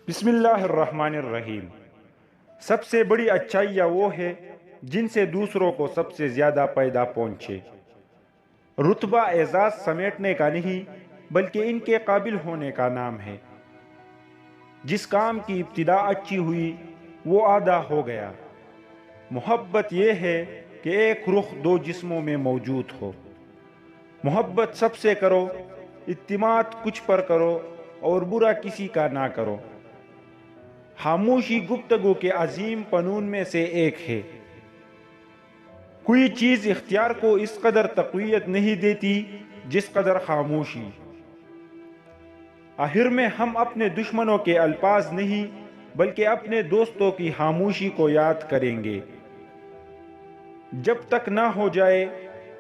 بسم اللہ الرحمن الرحیم۔ سب سے بڑی اچھائیاں وہ ہے جن سے دوسروں کو سب سے زیادہ فائدہ پہنچے۔ رتبہ اعزاز سمیٹنے کا نہیں بلکہ ان کے قابل ہونے کا نام ہے۔ جس کام کی ابتدا اچھی ہوئی وہ آدھا ہو گیا۔ محبت یہ ہے کہ ایک رخ دو جسموں میں موجود ہو۔ محبت سب سے کرو، اعتماد کچھ پر کرو اور برا کسی کا نہ کرو۔ خاموشی گفتگو کے عظیم فنون میں سے ایک ہے۔ کوئی چیز اختیار کو اس قدر تقویت نہیں دیتی جس قدر خاموشی۔ آخر میں ہم اپنے دشمنوں کے الفاظ نہیں بلکہ اپنے دوستوں کی خاموشی کو یاد کریں گے۔ جب تک نہ ہو جائے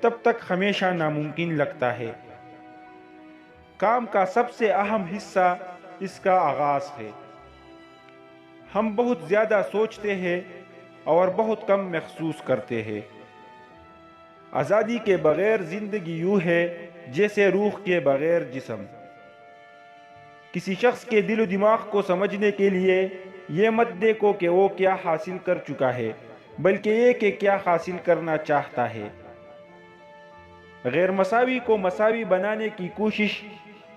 تب تک ہمیشہ ناممکن لگتا ہے۔ کام کا سب سے اہم حصہ اس کا آغاز ہے۔ ہم بہت زیادہ سوچتے ہیں اور بہت کم محسوس کرتے ہیں۔ آزادی کے بغیر زندگی یوں ہے جیسے روح کے بغیر جسم۔ کسی شخص کے دل و دماغ کو سمجھنے کے لیے یہ مت دیکھو کہ وہ کیا حاصل کر چکا ہے بلکہ یہ کہ کیا حاصل کرنا چاہتا ہے۔ غیر مساوی کو مساوی بنانے کی کوشش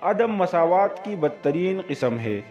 عدم مساوات کی بدترین قسم ہے۔